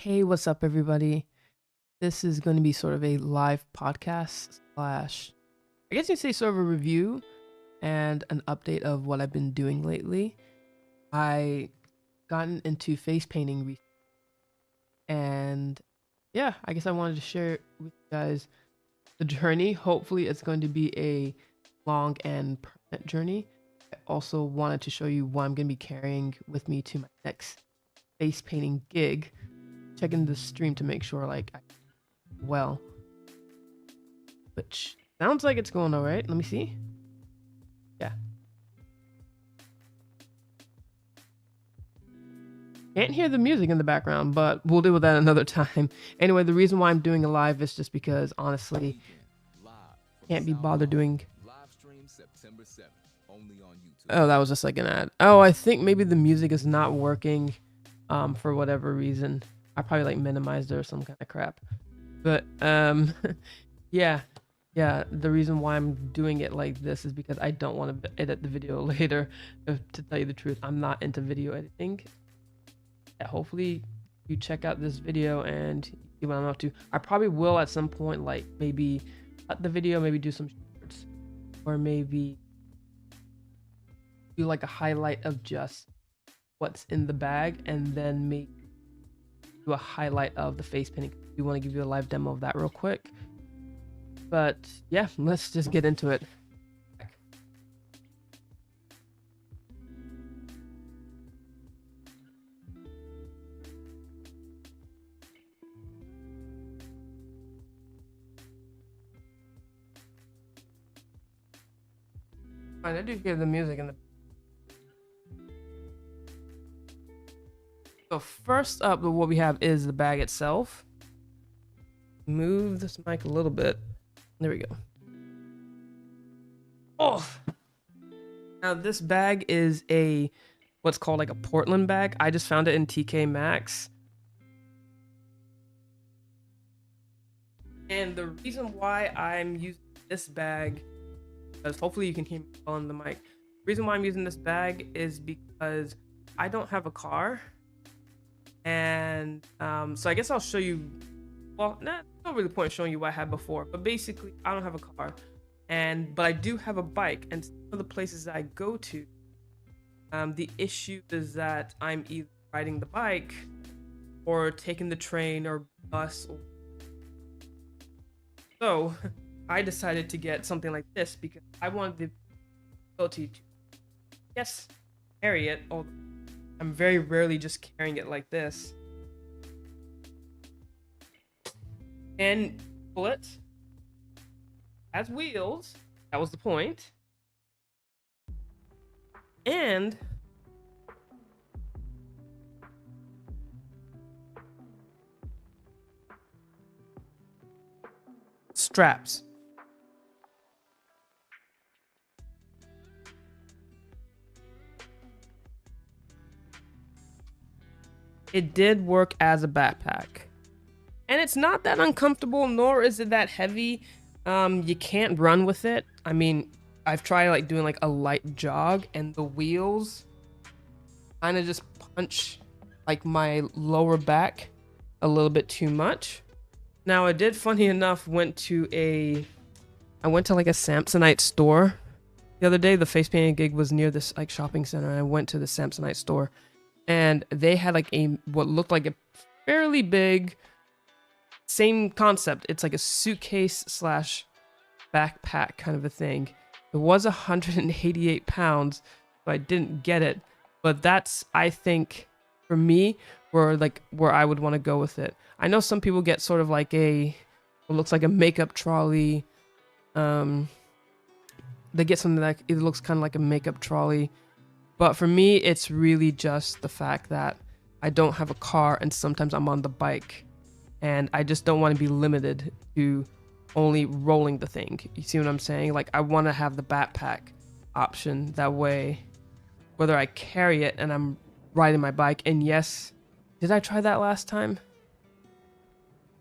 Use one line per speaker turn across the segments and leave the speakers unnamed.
Hey, what's up, everybody? This is going to be sort of a live podcast slash, I guess you'd say, sort of a review and an update of what I've been doing lately. I gotten into face painting recently, and yeah, I guess I wanted to share with you guys the journey. Hopefully, it's going to be a long and permanent journey. I also wanted to show you what I'm going to be carrying with me to my next face painting gig. Checking the stream to make sure, well, which sounds like it's going all right. Let me see. Yeah. Can't hear the music in the background, but we'll deal with that another time. Anyway, the reason why I'm doing a live is just because, honestly, can't be bothered doing... Oh, that was just like an ad. Oh, I think maybe the music is not working for whatever reason. I probably minimized it or some kind of crap. But yeah, the reason why I'm doing it like this is because I don't want to edit the video later. To tell you the truth, I'm not into video editing. Yeah, hopefully you check out this video and see what I'm up to. I probably will at some point, maybe cut the video, maybe do some shorts, or maybe do a highlight of just what's in the bag, and then make a highlight of the face painting. We want to give you a live demo of that real quick, but yeah, let's just get into it. I do hear the music in the... So first up, what we have is the bag itself. Move this mic a little bit. There we go. Oh! Now this bag is what's called a Portland bag. I just found it in TK Maxx. And the reason why I'm using this bag, because hopefully you can hear me on the mic. The reason why I'm using this bag is because I don't have a car. And so I guess I'll show you, well, not really point showing you what I had before, but basically I don't have a car, but I do have a bike, and some of the places that I go to, the issue is that I'm either riding the bike or taking the train or bus. So I decided to get something like this because I wanted the ability to, yes, carry it, although I'm very rarely just carrying it like this. And pull it. Has wheels. That was the point. And straps. It did work as a backpack, and it's not that uncomfortable, nor is it that heavy. You can't run with it. I mean, I've tried doing a light jog, and the wheels kind of just punch my lower back a little bit too much. Now I did, funny enough, went to a Samsonite store the other day. The face painting gig was near this shopping center, and I went to the Samsonite store. And they had what looked like a fairly big, same concept. It's a suitcase slash backpack kind of a thing. It was 188 pounds, so I didn't get it. But that's, I think, for me, where I would want to go with it. I know some people get sort of what looks like a makeup trolley. They get something that either looks kind of like a makeup trolley. But for me, it's really just the fact that I don't have a car, and sometimes I'm on the bike, and I just don't want to be limited to only rolling the thing. You see what I'm saying? I want to have the backpack option. That way, whether I carry it and I'm riding my bike, and yes, did I try that last time?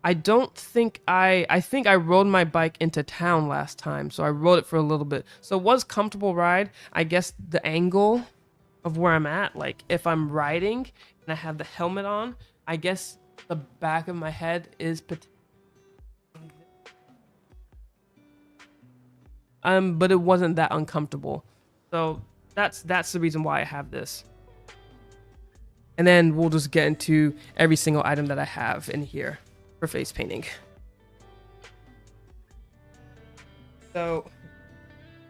I don't think I think I rode my bike into town last time, so I rode it for a little bit. So it was comfortable ride. I guess the angle of where I'm at, if I'm riding and I have the helmet on, I guess the back of my head is but it wasn't that uncomfortable. So that's the reason why I have this. And then we'll just get into every single item that I have in here for face painting. So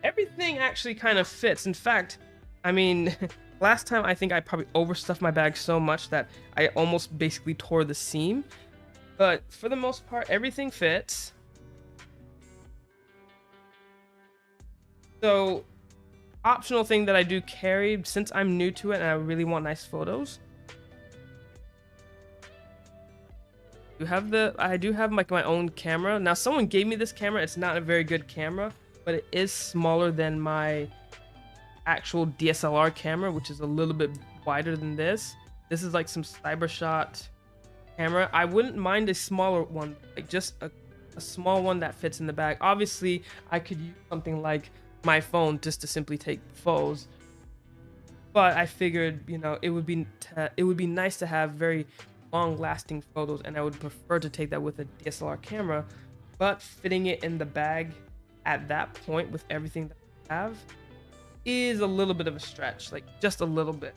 everything actually kind of fits. In fact, I mean, last time I think I probably overstuffed my bag so much that I almost basically tore the seam. But for the most part, everything fits. So, optional thing that I do carry since I'm new to it and I really want nice photos. I do have like my own camera. Now someone gave me this camera. It's not a very good camera, but it is smaller than my actual DSLR camera, which is a little bit wider than this. This is like some CyberShot camera. I wouldn't mind a smaller one, like just a small one that fits in the bag. Obviously, I could use something like my phone just to simply take photos. But I figured, you know, it would be nice to have very long-lasting photos, and I would prefer to take that with a DSLR camera. But fitting it in the bag at that point with everything that I have is a little bit of a stretch, like just a little bit.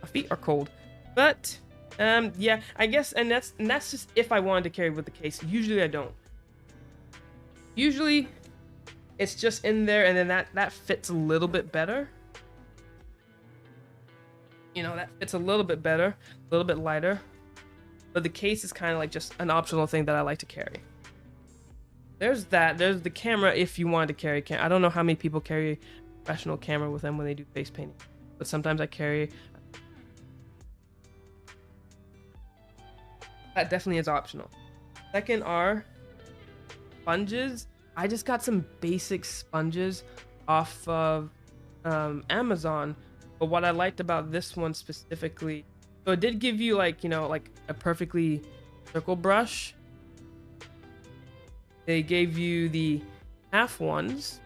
My feet are cold, but yeah, I guess, and that's just if I wanted to carry with the case. Usually I don't. Usually it's just in there, and then that fits a little bit better. You know, that fits a little bit better, a little bit lighter. But the case is kind of like just an optional thing that I like to carry. There's that. There's the camera if you wanted to carry a camera. I don't know how many people carry a professional camera with them when they do face painting, but sometimes I carry. That definitely is optional. Second are sponges. I just got some basic sponges off of Amazon, but what I liked about this one specifically, so it did give you like, you know, like a perfectly circle brush. They gave you the half ones,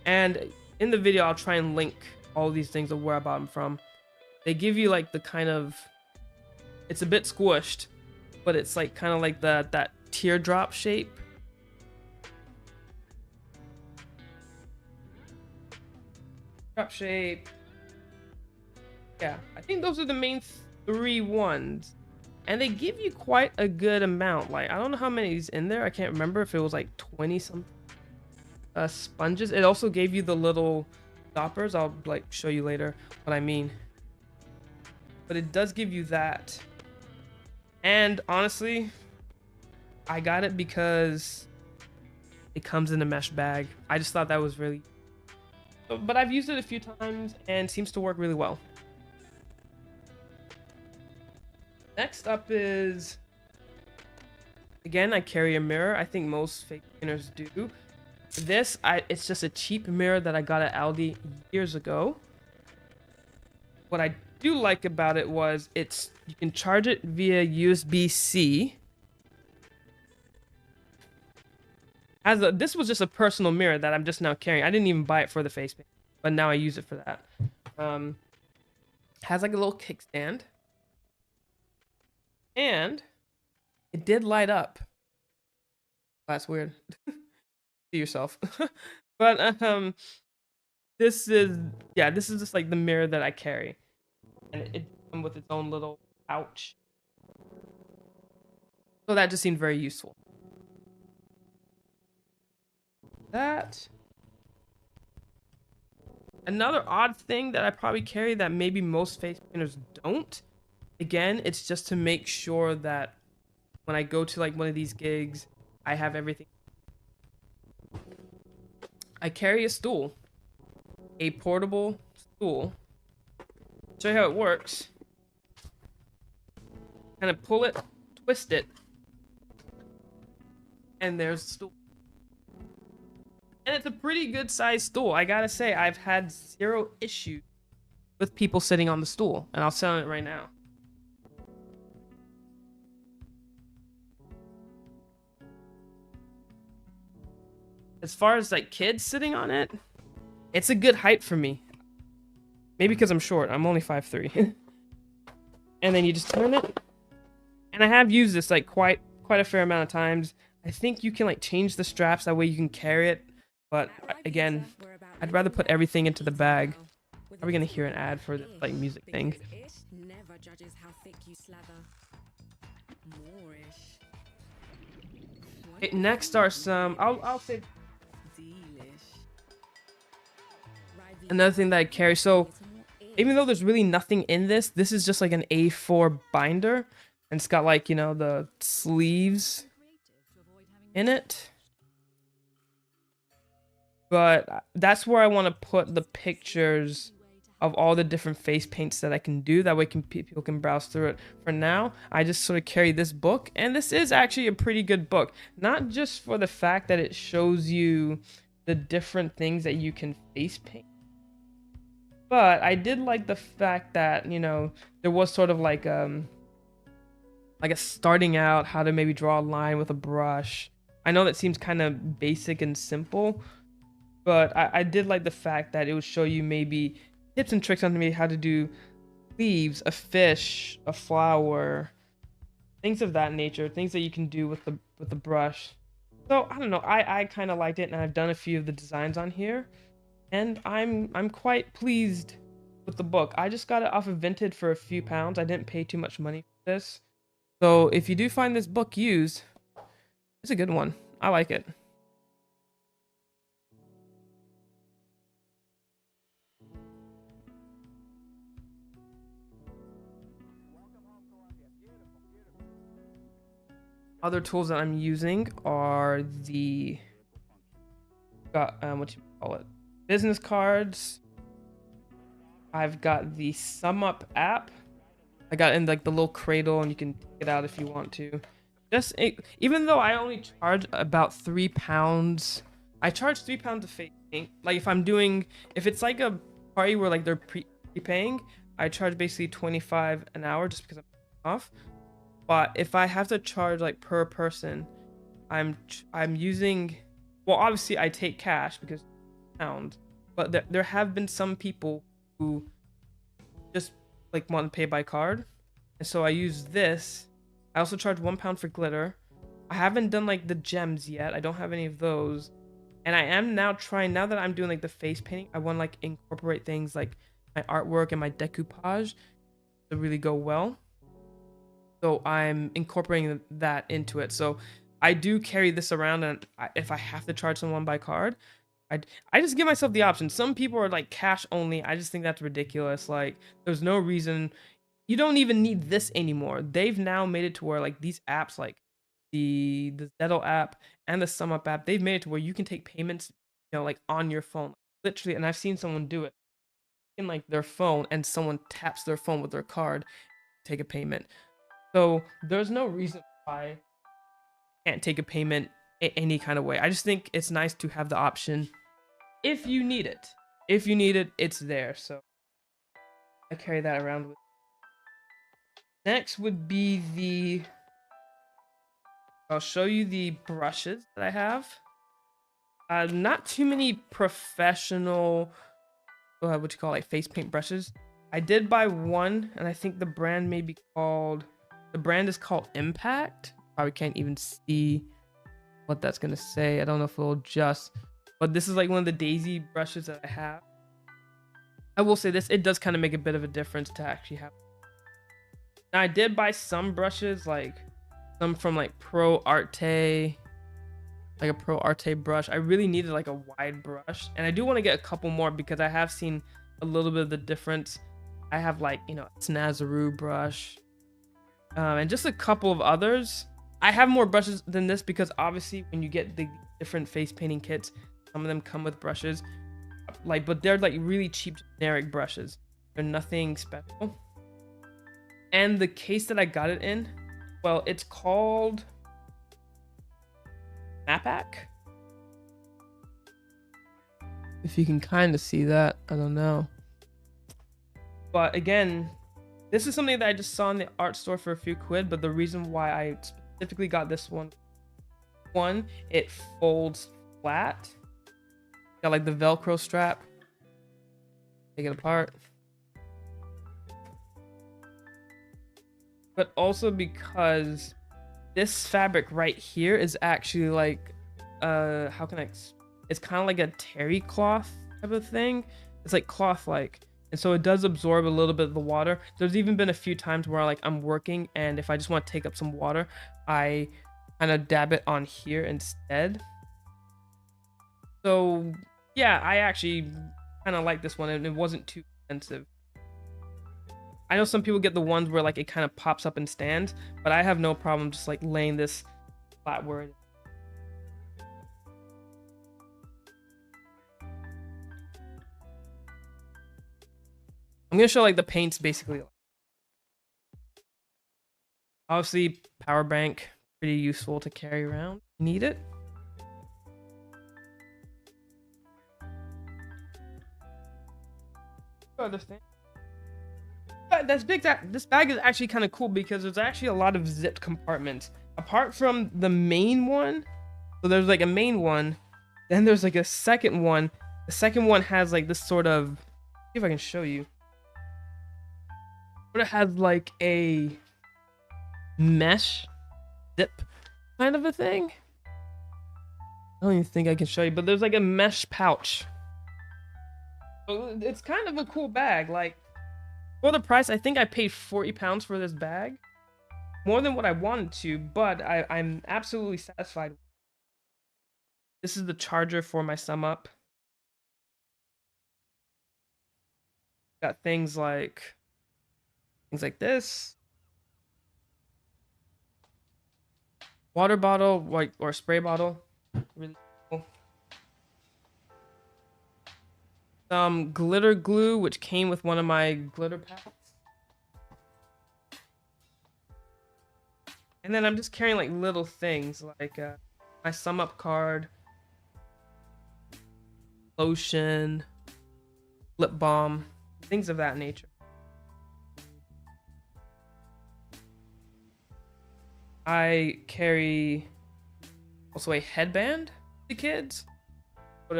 and in the video I'll try and link all these things of where I bought them from. They give you like the kind of, it's a bit squished, but it's like kind of like that teardrop shape. Drop shape. Yeah, I think those are the main three ones. And they give you quite a good amount. Like, I don't know how many is in there. I can't remember if it was like 20 something sponges. It also gave you the little stoppers. I'll like show you later what I mean. But it does give you that. And honestly, I got it because it comes in a mesh bag. I just thought that was really, but I've used it a few times and seems to work really well. Next up is, again, I carry a mirror. I think most fake painters do. This, it's just a cheap mirror that I got at Aldi years ago. What I do like about it was you can charge it via USB-C. This was just a personal mirror that I'm just now carrying. I didn't even buy it for the face paint, but now I use it for that. Has like a little kickstand. And it did light up. That's weird. See yourself. But this is just like the mirror that I carry. And it comes with its own little pouch. So that just seemed very useful. That. Another odd thing that I probably carry that maybe most face painters don't. Again, it's just to make sure that when I go to like one of these gigs, I have everything. I carry a stool, a portable stool. Show you how it works. Kind of pull it, twist it, and there's the stool. And it's a pretty good sized stool. I gotta say, I've had zero issues with people sitting on the stool, and I'll sell it right now. As far as like kids sitting on it, it's a good height for me. Maybe because I'm short. I'm only 5'3". and then you just turn it. And I have used this like quite a fair amount of times. I think you can like change the straps, that way you can carry it. But again, I'd rather put everything into the bag. Are we gonna hear an ad for this like music thing?
Never judges how thick you slather. Moorish.
Okay, next are some. I'll say another thing that I carry. So even though there's really nothing in this, this is just like an A4 binder, and it's got like, you know, the sleeves in it. But that's where I want to put the pictures of all the different face paints that I can do. That way people can browse through it. For now, I just sort of carry this book, and this is actually a pretty good book. Not just for the fact that it shows you the different things that you can face paint, but I did like the fact that, you know, there was sort of like a starting out how to maybe draw a line with a brush. I know that seems kind of basic and simple, but I did like the fact that it would show you maybe tips and tricks on maybe how to do leaves, a fish, a flower, things of that nature, things that you can do with the brush. So I don't know, I kind of liked it, and I've done a few of the designs on here, and I'm quite pleased with the book. I just got it off of Vinted for a few pounds. I didn't pay too much money for this. So if you do find this book used, it's a good one. I like it. Other tools that I'm using are the what you call it, business cards. I've got the SumUp app. I got in like the little cradle, and you can take it out if you want to. Even though I only charge about £3, I charge £3 of face paint. Like if it's like a party where like they're prepaying, I charge basically 25 an hour just because I'm off. But if I have to charge like per person, I'm using, well, obviously I take cash because pound, but there have been some people who just like want to pay by card, and so I use this. I also charge £1 for glitter. I haven't done like the gems yet. I don't have any of those, and I am now trying. Now that I'm doing like the face painting, I want to like incorporate things like my artwork and my decoupage to really go well. So I'm incorporating that into it. So I do carry this around, and if I have to charge someone by card, I just give myself the option. Some people are like cash only. I just think that's ridiculous. Like, there's no reason. You don't even need this anymore. They've now made it to where like these apps, like the Zettle app and the SumUp app, they've made it to where you can take payments, you know, like on your phone, literally. And I've seen someone do it in like their phone, and someone taps their phone with their card, take a payment. So there's no reason why I can't take a payment any kind of way. I just think it's nice to have the option if you need it. If you need it, it's there. So I carry that around with. Next would be I'll show you the brushes that I have. Not too many professional, what you call like face paint brushes. I did buy one, and I think the brand is called Impact. Probably can't even see what that's gonna say. I don't know if it'll adjust, but this is like one of the Daisy brushes that I have. I will say this, it does kind of make a bit of a difference to actually have. Now I did buy some brushes, like some from like Pro Arte, like a Pro Arte brush. I really needed like a wide brush, and I do want to get a couple more because I have seen a little bit of the difference. I have like, you know, Snazaroo brush, and just a couple of others. I have more brushes than this because obviously when you get the different face painting kits, some of them come with brushes, like, but they're like really cheap generic brushes. They're nothing special. And the case that I got it in, well, it's called Mapak. If you can kind of see that, I don't know. But again, this is something that I just saw in the art store for a few quid, but the reason why I specifically got this one, it folds flat. Got like the Velcro strap. Take it apart. but also because this fabric right here is actually like, how can it's kind of like a terry cloth type of thing. It's like cloth like, and so it does absorb a little bit of the water. There's even been a few times where like I'm working, and if I just want to take up some water, I kind of dab it on here instead. So yeah, I actually kind of like this one, and it wasn't too expensive. I know some people get the ones where like it kind of pops up and stands, but I have no problem just like laying this flat where it is. I'm gonna show like the paints basically. Obviously, power bank, pretty useful to carry around. Need it. Understand. That's big. That this bag is actually kind of cool because there's actually a lot of zipped compartments. Apart from the main one, so there's like a main one, then there's like a second one. The second one has like this sort of, see if I can show you. But it has like a mesh zip kind of a thing. I don't even think I can show you, but there's like a mesh pouch. So it's kind of a cool bag. Like, for the price, I think I paid £40 for this bag. More than what I wanted to, but I'm absolutely satisfied. This is the charger for my sum up. Got things like this. Water bottle, like, or spray bottle. Really cool. Some glitter glue, which came with one of my glitter packs. And then I'm just carrying like little things like my sum up card, lotion, lip balm, things of that nature. I carry also a headband for the kids. Put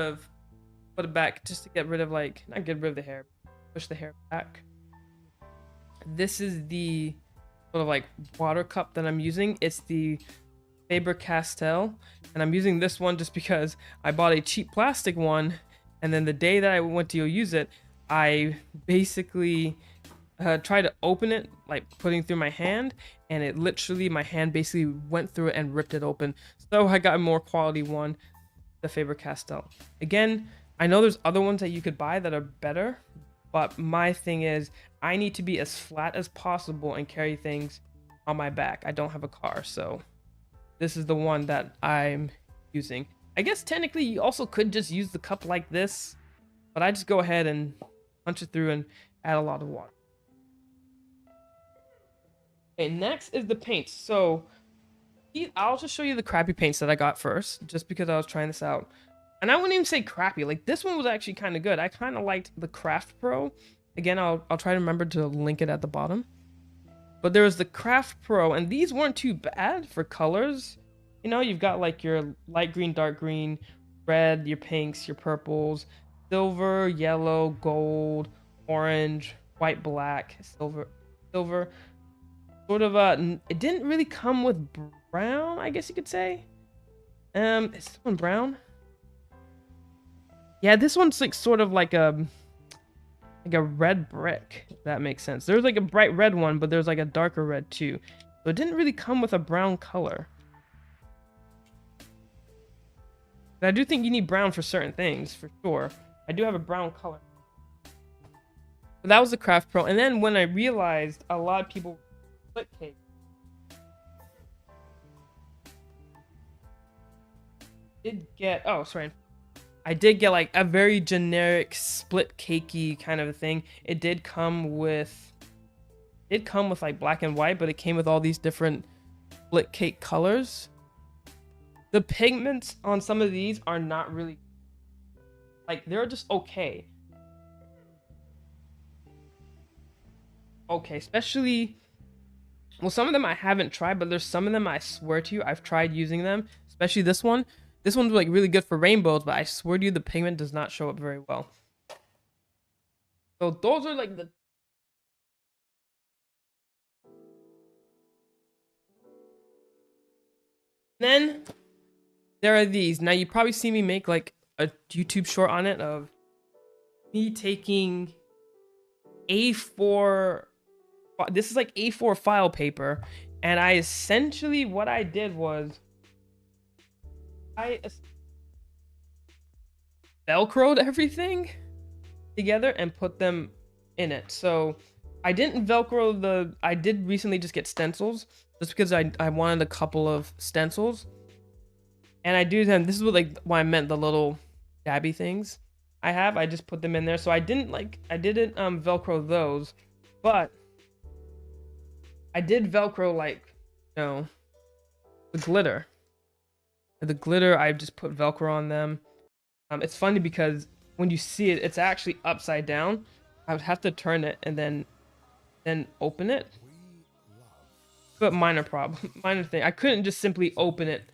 it back just to get rid of like, not get rid of the hair, push the hair back. This is the sort of like water cup that I'm using. It's the Faber-Castell, and I'm using this one just because I bought a cheap plastic one, and then the day that I went to go use it, I basically tried to open it, like putting through my hand, and it literally, my hand basically went through it and ripped it open. So I got a more quality one, the Faber-Castell. Again, I know there's other ones that you could buy that are better, but my thing is I need to be as flat as possible and carry things on my back. I don't have a car, so this is the one that I'm using. I guess technically you also could just use the cup like this, but I just go ahead and punch it through and add a lot of water. Okay, next is the paints. So I'll just show you the crappy paints that I got first, just because I was trying this out. And I wouldn't even say crappy. Like, this one was actually kind of good. I kind of liked the Craft Pro. Again, I'll try to remember to link it at the bottom. But there was the Craft Pro, and these weren't too bad for colors. You know, you've got like your light green, dark green, red, your pinks, your purples, silver, yellow, gold, orange, white, black, silver. Sort of it didn't really come with brown, I guess you could say. Is this one brown? Yeah, this one's like sort of like a red brick, if that makes sense. There's like a bright red one, but there's like a darker red too. So it didn't really come with a brown color. But I do think you need brown for certain things, for sure. I do have a brown color. But that was the Craft Pro. And then when I realized a lot of people split cake. I did get like a very generic split cakey kind of a thing. It did come with like black and white, but it came with all these different split cake colors. The pigments on some of these are not really, like, they're just okay. Okay, especially, well, some of them I haven't tried, but there's some of them I swear to you I've tried using them, especially this one. This one's like really good for rainbows, but I swear to you the pigment does not show up very well. So those are like the Then there are these. Now you probably see me make like a YouTube short on it of me taking A4. This is like A4 file paper, and I essentially what I did was I velcroed everything together and put them in it. So I didn't velcro the I did recently just get stencils just because I wanted a couple of stencils, and I do them. This is what like why I meant the little dabby things I just put them in there. So I didn't velcro those, but I did velcro like the glitter. The glitter, I just put velcro on them. It's funny because when you see it, it's actually upside down. I would have to turn it and then open it. But minor problem, minor thing. I couldn't just simply open it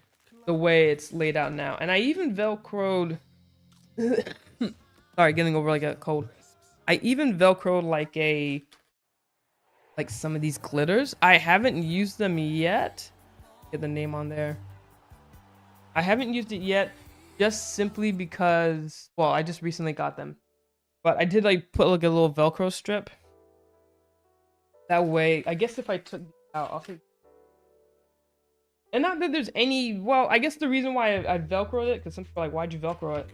the way it's laid out now. And I even velcroed. Sorry, getting over like a cold. I even velcroed like some of these glitters. I haven't used them yet. Get the name on there. I haven't used it yet, just simply because, well, I just recently got them. But I did like put like a little Velcro strip. That way, I guess if I took out, I'll take. And not that there's any, well, I guess the reason why I Velcroed it, because some people are like, why'd you Velcro it?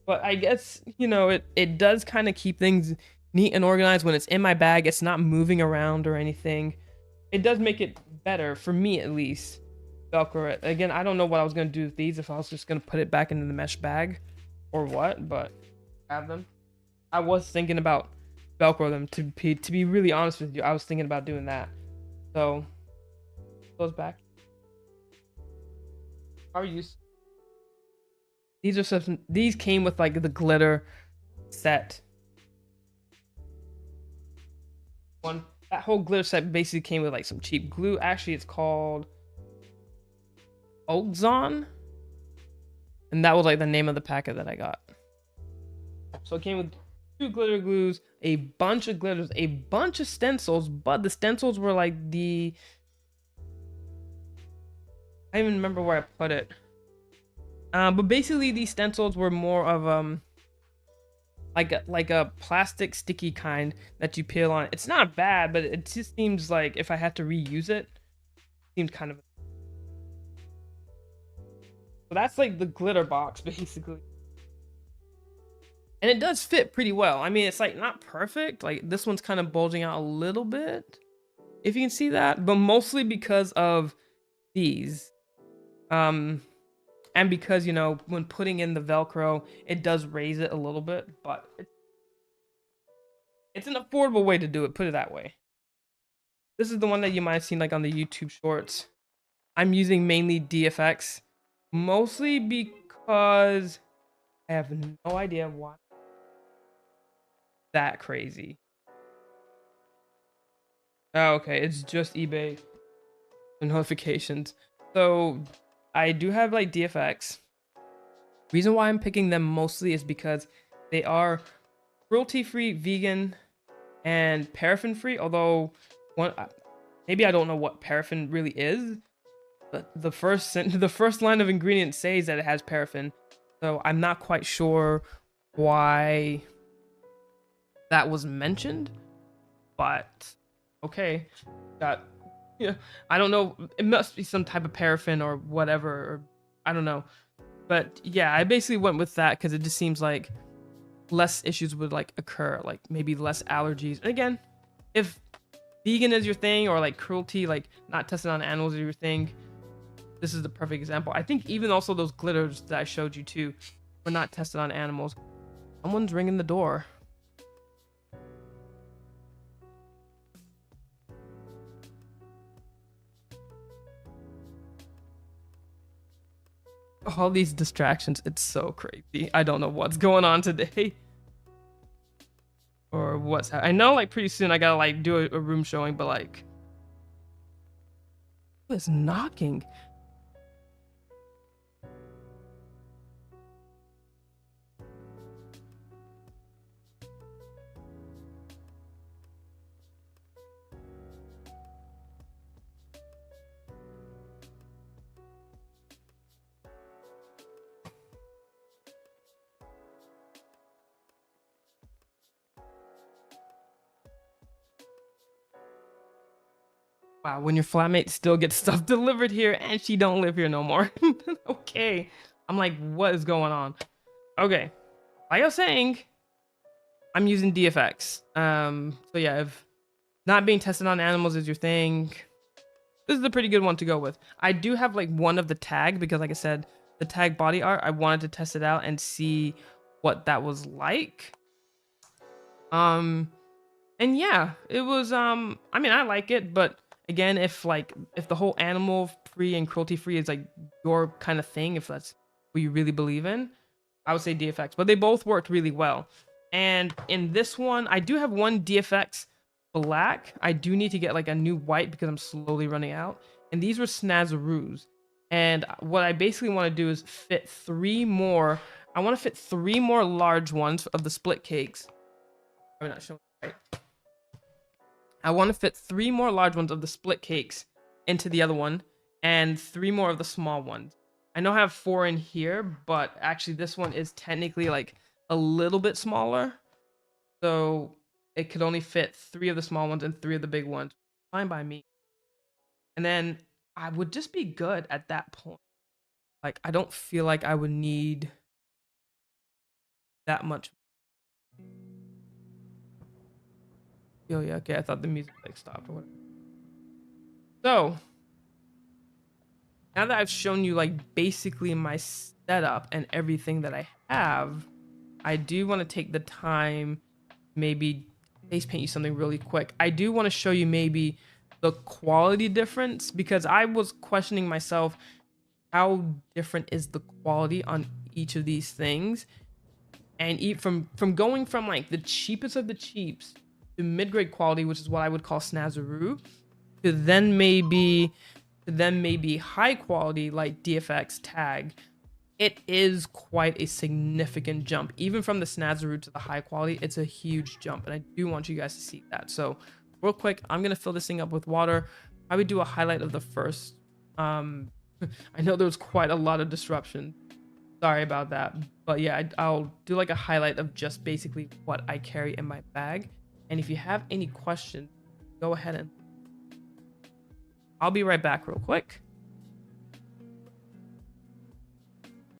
But I guess, it does kind of keep things neat and organized when it's in my bag. It's not moving around or anything. It does make it better, for me at least. Velcro it. Again, I don't know what I was going to do with these, if I was just going to put it back into the mesh bag or what, but have them. I was thinking about Velcro them, to be really honest with you. I was thinking about doing that. So, goes back. How are you? These are some. These came with like the glitter set. That whole glitter set basically came with like some cheap glue. Actually, it's called Oakzon, and that was like the name of the packet that I got. So it came with 2 glitter glues, a bunch of glitters, a bunch of stencils, but the stencils were like I don't even remember where I put it. But basically these stencils were more of like a plastic sticky kind that you peel on. It's not bad, but it just seems like if I had to reuse it, seemed kind of. So that's like the glitter box basically. And it does fit pretty well. I mean, it's like not perfect. Like this one's kind of bulging out a little bit, if you can see that, but mostly because of these. And because, when putting in the Velcro, it does raise it a little bit, but it's an affordable way to do it, put it that way. This is the one that you might have seen like on the YouTube shorts. I'm using mainly DFX, mostly because I have no idea why that crazy. Oh, okay, it's just eBay notifications. So I do have like DFX. Reason why I'm picking them mostly is because they are cruelty-free, vegan, and paraffin-free. Although, maybe I don't know what paraffin really is, but the first line of ingredients says that it has paraffin. So I'm not quite sure why that was mentioned, but okay, I don't know. It must be some type of paraffin or whatever, or I don't know. But yeah, I basically went with that because it just seems like less issues would like occur, like maybe less allergies. And again, if vegan is your thing or like cruelty, like not tested on animals is your thing, this is the perfect example. I think even also those glitters that I showed you too were not tested on animals. Someone's ringing the door. All these distractions, it's so crazy. I don't know what's going on today. Or what's I know like pretty soon I gotta like do a room showing, but like who is knocking? Wow, when your flatmate still gets stuff delivered here and she don't live here no more. Okay. I'm like, what is going on? Okay. Like I was saying, I'm using DFX. So yeah, if not being tested on animals is your thing, this is a pretty good one to go with. I do have like one of the tag because like I said, the tag body art, I wanted to test it out and see what that was like. And yeah, it was I mean, I like it, but again, if the whole animal free and cruelty free is like your kind of thing, if that's what you really believe in, I would say DFX. But they both worked really well. And in this one, I do have one DFX black. I do need to get like a new white because I'm slowly running out. And these were Snazaroos. And what I basically want to do is fit 3 more. I want to fit 3 more large ones of the split cakes. I'm not showing right. I want to fit 3 more large ones of the split cakes into the other one and 3 more of the small ones. I know I have 4 in here, but actually this one is technically like a little bit smaller. So it could only fit 3 of the small ones and 3 of the big ones. Fine by me. And then I would just be good at that point. Like, I don't feel like I would need that much. Oh yeah, okay, I thought the music like stopped or whatever. So now that I've shown you like basically my setup and everything that I have, I do want to take the time, maybe face paint you something really quick. I do want to show you maybe the quality difference because I was questioning myself, how different is the quality on each of these things? And from going from like the cheapest of the cheaps to mid-grade quality, which is what I would call Snazaroo, to then maybe high quality like DFX tag, it is quite a significant jump. Even from the Snazaroo to the high quality, it's a huge jump, and I do want you guys to see that. So real quick, I'm gonna fill this thing up with water. I would do a highlight of the first. I know there was quite a lot of disruption. Sorry about that, but yeah, I'll do like a highlight of just basically what I carry in my bag. And if you have any questions, go ahead and I'll be right back real quick.